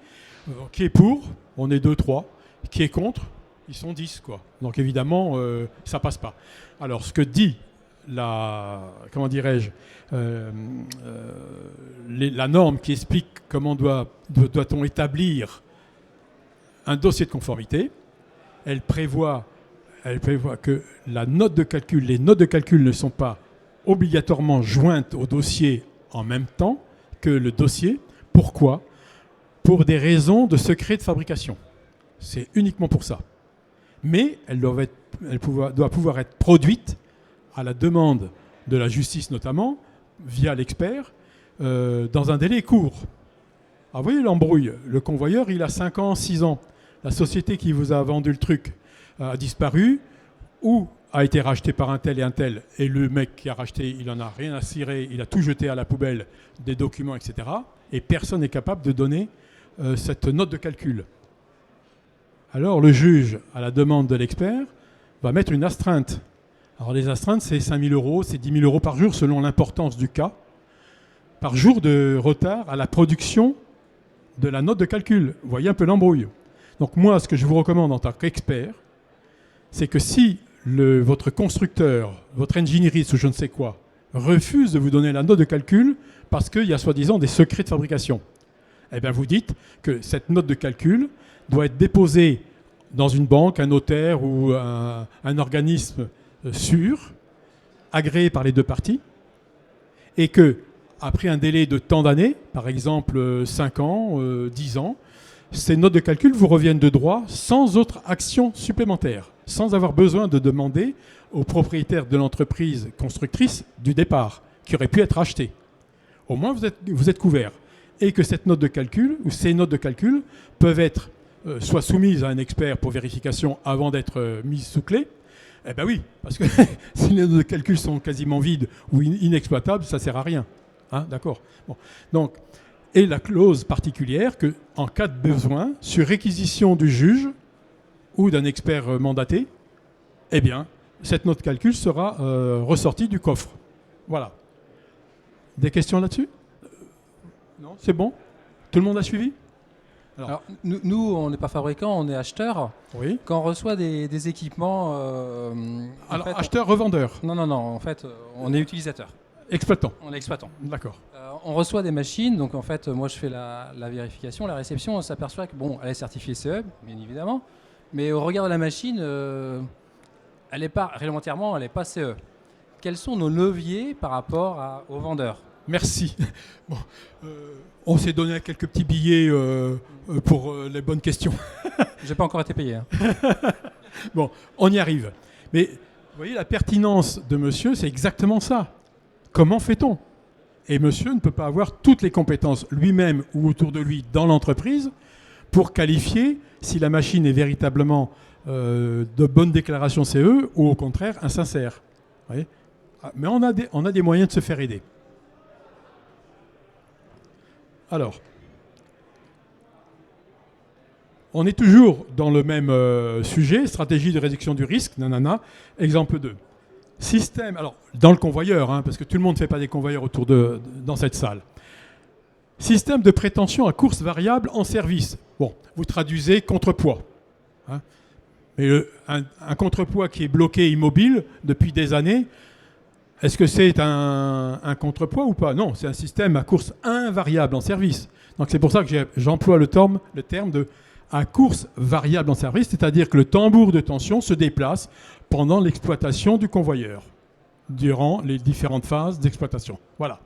Qui est pour? On est 2, 3. Qui est contre? Ils sont 10, quoi. Donc évidemment, ça passe pas. Alors ce que dit la norme qui explique comment doit-on établir un dossier de conformité, elle prévoit que les notes de calcul ne sont pas obligatoirement jointes au dossier en même temps que le dossier. Pourquoi? Pour des raisons de secret de fabrication. C'est uniquement pour ça. Mais elle doit pouvoir être produite à la demande de la justice notamment, via l'expert, dans un délai court. Alors vous voyez l'embrouille. Le convoyeur, il a 5 ans, 6 ans. La société qui vous a vendu le truc a disparu ou a été racheté par un tel, et le mec qui a racheté, il n'en a rien à cirer, il a tout jeté à la poubelle, des documents, etc. Et personne n'est capable de donner cette note de calcul. Alors le juge, à la demande de l'expert, va mettre une astreinte. Alors les astreintes, c'est 5 000 €, c'est 10 000 € par jour selon l'importance du cas, par jour de retard à la production de la note de calcul. Vous voyez un peu l'embrouille. Donc moi, ce que je vous recommande en tant qu'expert, c'est que si votre constructeur, votre ingénieriste ou je ne sais quoi, refuse de vous donner la note de calcul parce qu'il y a soi-disant des secrets de fabrication, eh bien vous dites que cette note de calcul doit être déposée dans une banque, un notaire ou un organisme sûr, agréé par les deux parties, et que, après un délai de tant d'années, par exemple 5 ans, 10 ans, ces notes de calcul vous reviennent de droit sans autre action supplémentaire, sans avoir besoin de demander au propriétaire de l'entreprise constructrice du départ, qui aurait pu être achetée. Au moins, vous êtes couvert. Et que cette note de calcul, ou ces notes de calcul, peuvent être soit soumises à un expert pour vérification avant d'être mises sous clé. Eh bien oui, parce que si les notes de calcul sont quasiment vides ou inexploitables, ça ne sert à rien. Hein, d'accord. Bon. Donc, et la clause particulière que, en cas de besoin, sur réquisition du juge ou d'un expert mandaté, eh bien, cette note de calcul sera ressortie du coffre. Voilà. Des questions là-dessus? Non, c'est bon? Tout le monde a suivi? Alors, nous, on n'est pas fabricant, on est acheteur. Oui. Quand on reçoit des équipements... alors, acheteur, revendeur? Non, en fait, on est utilisateur. Exploitant? On est exploitant. D'accord. On reçoit des machines, donc en fait, moi je fais la vérification, la réception, on s'aperçoit que, bon, elle est certifiée CE, bien évidemment, mais au regard de la machine, elle n'est pas, réglementairement, elle n'est pas CE. Quels sont nos leviers par rapport aux vendeurs? Merci. Bon, on s'est donné quelques petits billets pour les bonnes questions. J'ai pas encore été payé. Hein. Bon, on y arrive. Mais vous voyez, la pertinence de monsieur, c'est exactement ça. Comment fait-on? Et monsieur ne peut pas avoir toutes les compétences lui-même ou autour de lui dans l'entreprise pour qualifier si la machine est véritablement de bonne déclaration CE ou au contraire insincère. Vous voyez? Mais on a des moyens de se faire aider. Alors, On est toujours dans le même sujet, stratégie de réduction du risque, nanana, exemple 2. Système, alors dans le convoyeur, hein, parce que tout le monde ne fait pas des convoyeurs dans cette salle. Système de prétention à course variable en service. Bon, vous traduisez contrepoids. Hein. Mais un contrepoids qui est bloqué immobile depuis des années, est-ce que c'est un contrepoids ou pas? Non, c'est un système à course invariable en service. Donc c'est pour ça que j'emploie le terme de à course variable en service, c'est-à-dire que le tambour de tension se déplace pendant l'exploitation du convoyeur, durant les différentes phases d'exploitation. Voilà.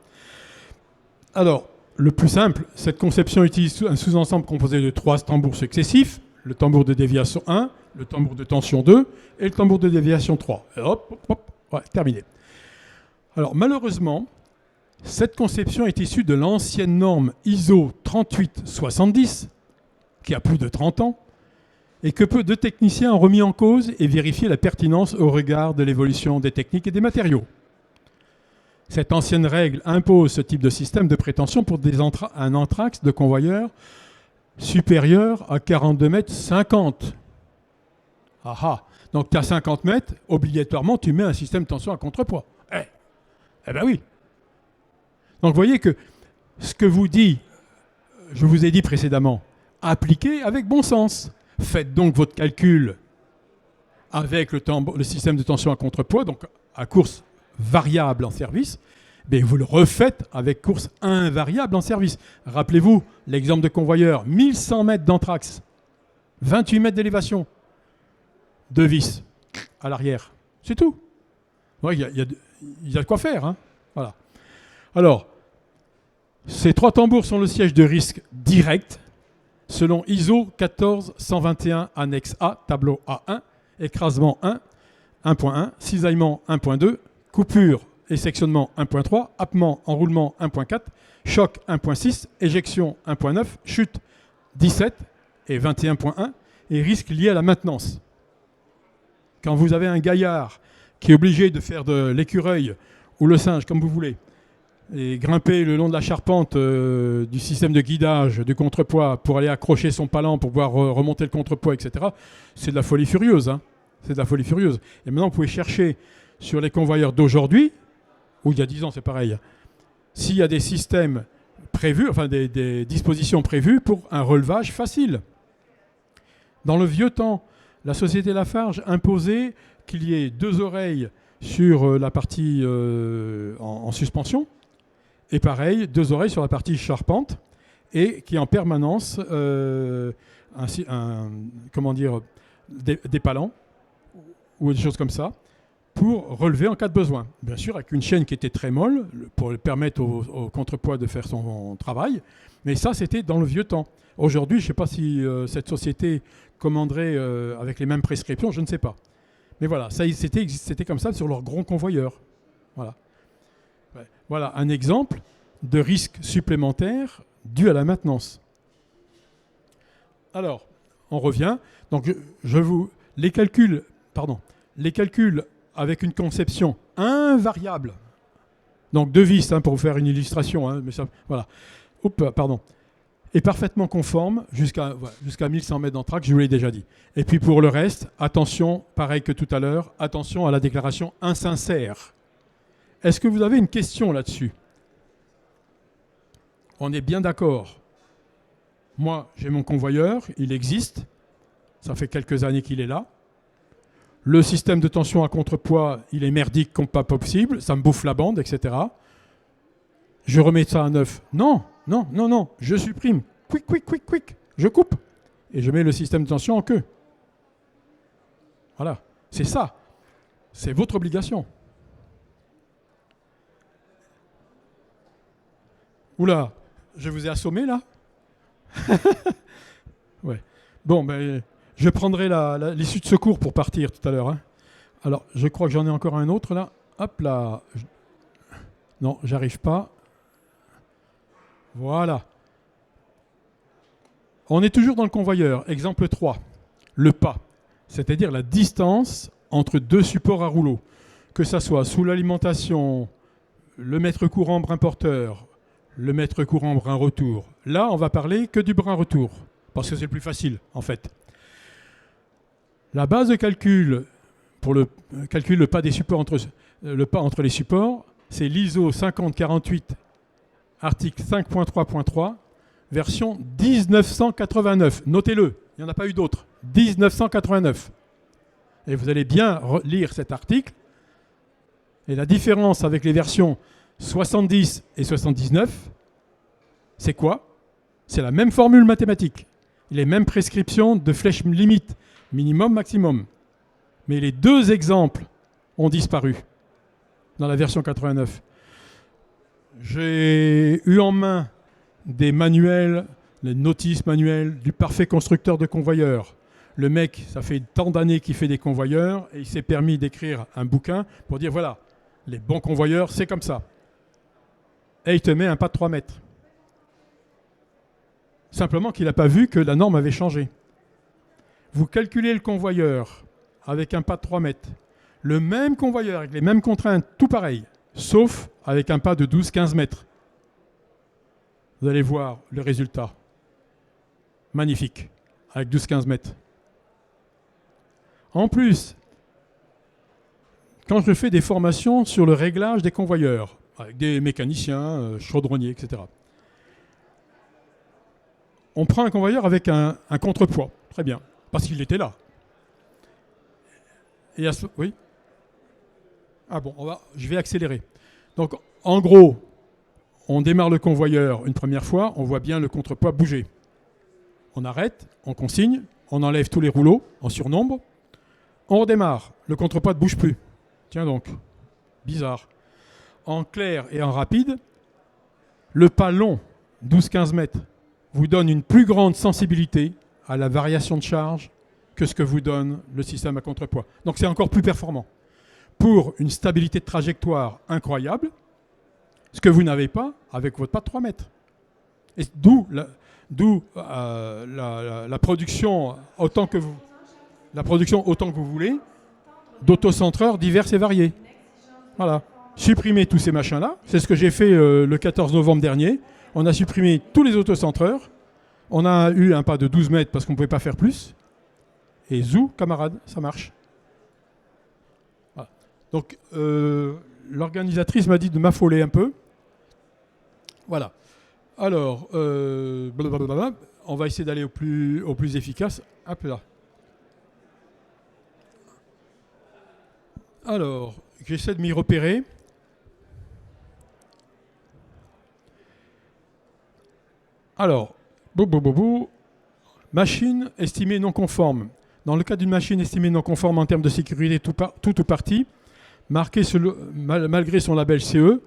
Alors, le plus simple, cette conception utilise un sous-ensemble composé de 3 tambours successifs, le tambour de déviation 1, le tambour de tension 2 et le tambour de déviation 3. Et hop, hop, hop, ouais, terminé. Alors, malheureusement, cette conception est issue de l'ancienne norme ISO 3870, qui a plus de 30 ans, et que peu de techniciens ont remis en cause et vérifié la pertinence au regard de l'évolution des techniques et des matériaux. Cette ancienne règle impose ce type de système de prétention pour un anthrax de convoyeur supérieur à 42 mètres 50. Ah ah. Donc tu as 50 mètres, obligatoirement tu mets un système de tension à contrepoids. Eh ben oui. Donc vous voyez que ce que je vous ai dit précédemment, appliquez avec bon sens. Faites donc votre calcul avec le système de tension à contrepoids, donc à course variable en service, mais vous le refaites avec course invariable en service. Rappelez-vous l'exemple de convoyeur, 1100 mètres d'anthrax, 28 mètres d'élévation, 2 vis à l'arrière. C'est tout. Il y a de quoi faire. Hein. Voilà. Alors, ces 3 tambours sont le siège de risque direct, selon ISO 14121 annexe A, tableau A1, écrasement 1, 1.1, cisaillement 1.2, coupure et sectionnement 1.3, happement, enroulement 1.4, choc 1.6, éjection 1.9, chute 17 et 21.1, et risque lié à la maintenance. Quand vous avez un gaillard qui est obligé de faire de l'écureuil ou le singe, comme vous voulez, et grimper le long de la charpente du système de guidage du contrepoids pour aller accrocher son palan pour pouvoir remonter le contrepoids, etc., c'est de la folie furieuse. Hein. C'est de la folie furieuse. Et maintenant, vous pouvez chercher sur les convoyeurs d'aujourd'hui, ou il y a 10 ans, c'est pareil, s'il y a des systèmes prévus, enfin des dispositions prévues pour un relevage facile. Dans le vieux temps, la société Lafarge imposait qu'il y ait 2 oreilles sur la partie en suspension, et pareil, 2 oreilles sur la partie charpente, et qui en permanence des palans ou des choses comme ça pour relever en cas de besoin. Bien sûr, avec une chaîne qui était très molle pour permettre au contrepoids de faire son travail, mais ça, c'était dans le vieux temps. Aujourd'hui, je ne sais pas si cette société commanderait avec les mêmes prescriptions, je ne sais pas. Mais voilà, c'était comme ça sur leurs grands convoyeurs. Voilà. Voilà un exemple de risque supplémentaire dû à la maintenance. Alors, on revient. Donc, les calculs avec une conception invariable. Donc, 2 vis, pour vous faire une illustration. Mais ça, voilà. Est parfaitement conforme jusqu'à 1100 mètres d'anthrax, je vous l'ai déjà dit. Et puis pour le reste, attention, pareil que tout à l'heure, attention à la déclaration insincère. Est-ce que vous avez une question là-dessus? On est bien d'accord. Moi, j'ai mon convoyeur, il existe. Ça fait quelques années qu'il est là. Le système de tension à contrepoids, il est merdique comme pas possible. Ça me bouffe la bande, etc. Je remets ça à neuf. Non. Je supprime. Quick. Je coupe. Et je mets le système de tension en queue. Voilà. C'est ça. C'est votre obligation. Oula, je vous ai assommé là. Ouais. Bon, je prendrai l'issue de secours pour partir tout à l'heure. Hein. Alors, je crois que j'en ai encore un autre là. Hop là. Non, j'arrive pas. Voilà. On est toujours dans le convoyeur. Exemple 3. Le pas. C'est-à-dire la distance entre 2 supports à rouleau. Que ça soit sous l'alimentation, le mètre courant brin porteur, le mètre courant brin retour. Là, on va parler que du brin retour. parce que c'est le plus facile, en fait. La base de calcul pour le calcul le pas des supports le pas entre les supports, c'est l'ISO 5048, article 5.3.3, version 1989. Notez-le, il n'y en a pas eu d'autres. 1989. Et vous allez bien lire cet article. Et la différence avec les versions 70 et 79, c'est quoi? C'est la même formule mathématique, les mêmes prescriptions de flèche limite, minimum, maximum. Mais les deux exemples ont disparu dans la version 89. J'ai eu en main des manuels, les notices manuelles du parfait constructeur de convoyeurs. Le mec, ça fait tant d'années qu'il fait des convoyeurs et il s'est permis d'écrire un bouquin pour dire voilà, les bons convoyeurs, c'est comme ça. Et il te met un pas de 3 mètres. Simplement qu'il n'a pas vu que la norme avait changé. Vous calculez le convoyeur avec un pas de 3 mètres. Le même convoyeur avec les mêmes contraintes, tout pareil, sauf avec un pas de 12-15 mètres. Vous allez voir le résultat. Magnifique, avec 12-15 mètres. En plus, quand je fais des formations sur le réglage des convoyeurs, avec des mécaniciens, chaudronniers, etc., on prend un convoyeur avec un contrepoids. Très bien, parce qu'il était là. Et oui. Ah bon, je vais accélérer. Donc, en gros, on démarre le convoyeur une première fois, on voit bien le contrepoids bouger. On arrête, on consigne, on enlève tous les rouleaux en surnombre, on redémarre, le contrepoids ne bouge plus. Tiens donc, bizarre. En clair et en rapide, le pas long, 12-15 mètres, vous donne une plus grande sensibilité à la variation de charge que ce que vous donne le système à contrepoids. Donc c'est encore plus performant. Pour une stabilité de trajectoire incroyable, ce que vous n'avez pas avec votre pas de 3 mètres. Et d'où la production autant que vous voulez d'autocentreurs divers et variés. Voilà. Supprimez tous ces machins-là. C'est ce que j'ai fait le 14 novembre dernier. On a supprimé tous les autocentreurs. On a eu un pas de 12 mètres parce qu'on ne pouvait pas faire plus. Et zou, camarade, ça marche. Voilà. Donc, l'organisatrice m'a dit de m'affoler un peu. Voilà. Alors, on va essayer d'aller au plus efficace. Hop là. Alors, j'essaie de m'y repérer. Alors, machine estimée non conforme. Dans le cas d'une machine estimée non conforme en termes de sécurité tout ou partie, marquée malgré son label CE,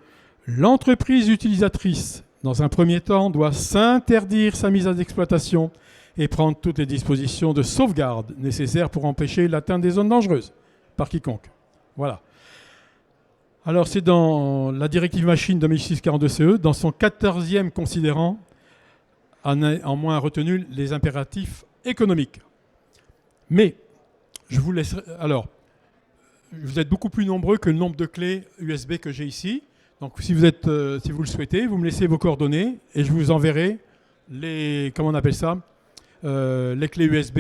l'entreprise utilisatrice, dans un premier temps, doit s'interdire sa mise en exploitation et prendre toutes les dispositions de sauvegarde nécessaires pour empêcher l'atteinte des zones dangereuses par quiconque. Voilà. Alors, c'est dans la directive machine 2006-42-CE, dans son 14e considérant, en moins retenu les impératifs économiques. Mais, je vous laisserai... Alors, vous êtes beaucoup plus nombreux que le nombre de clés USB que j'ai ici. Donc, si vous le souhaitez, vous me laissez vos coordonnées et je vous enverrai les clés USB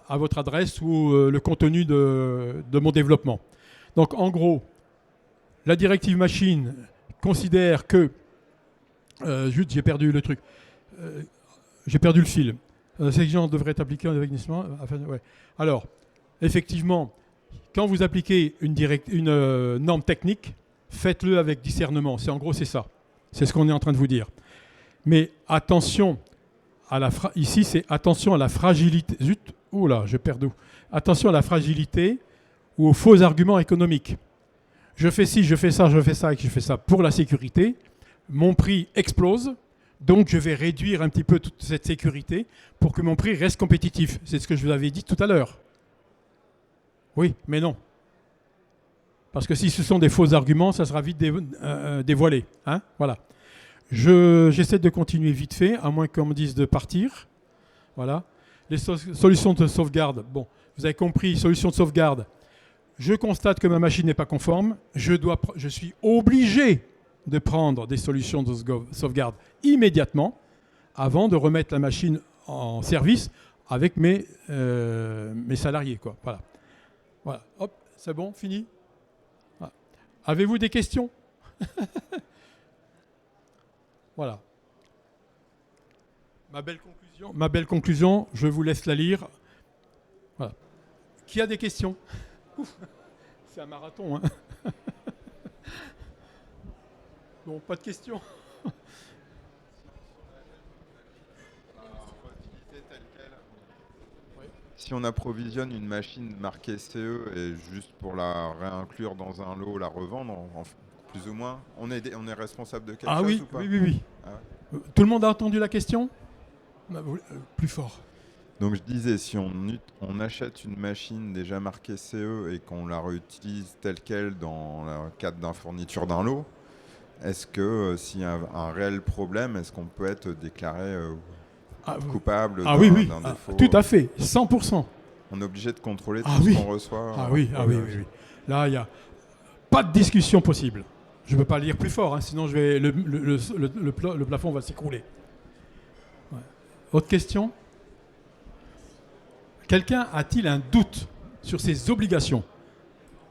à votre adresse ou le contenu de mon développement. Donc, en gros, la directive machine considère que... Juste, j'ai perdu le truc. J'ai perdu le fil. Ces exigences devraient être appliquées en investissement. Ouais. Alors, effectivement, quand vous appliquez une norme technique, faites-le avec discernement. C'est ça. C'est ce qu'on est en train de vous dire. Mais attention ici, c'est attention à la fragilité. Zut, oula, je perds d'où. Attention à la fragilité ou aux faux arguments économiques. Je fais ci, je fais ça, je fais ça et je fais ça pour la sécurité. Mon prix explose. Donc, je vais réduire un petit peu toute cette sécurité pour que mon prix reste compétitif. C'est ce que je vous avais dit tout à l'heure. Oui, mais non. Parce que si ce sont des faux arguments, ça sera vite dévoilé. Hein, voilà. J'essaie de continuer vite fait, à moins qu'on me dise de partir. Voilà. Les solutions de sauvegarde. Bon, vous avez compris, solution de sauvegarde. Je constate que ma machine n'est pas conforme. Je suis obligé de prendre des solutions de sauvegarde immédiatement avant de remettre la machine en service avec mes salariés, quoi. Voilà. Voilà. Hop, c'est bon, fini. Voilà. Avez-vous des questions? Voilà. Ma belle conclusion, je vous laisse la lire. Voilà. Qui a des questions? Ouf, c'est un marathon, hein. Bon, pas de questions. Si on approvisionne une machine marquée CE et juste pour la réinclure dans un lot, la revendre, plus ou moins, on est responsable de quelque chose Oui, ou pas? oui, oui, oui. Ah ouais. Tout le monde a entendu la question? Plus fort. Donc je disais, si on achète une machine déjà marquée CE et qu'on la réutilise telle qu'elle dans le cadre d'une fourniture d'un lot, est-ce que s'il y a un réel problème, est-ce qu'on peut être déclaré coupable Oui, oui. d'un défaut? Tout à fait, 100%. On est obligé de contrôler tout oui. ce qu'on reçoit. Oui, oui. Là, il n'y a pas de discussion possible. Je ne peux pas le dire plus fort, hein, sinon le plafond va s'écrouler. Ouais. Autre question? Quelqu'un a-t-il un doute sur ses obligations?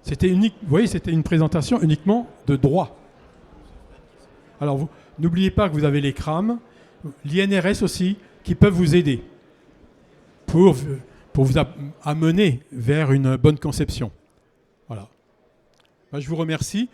C'était unique, vous voyez, c'était une présentation uniquement de droit. Alors, n'oubliez pas que vous avez les CRAM, l'INRS aussi, qui peuvent vous aider pour vous amener vers une bonne conception. Voilà. Je vous remercie.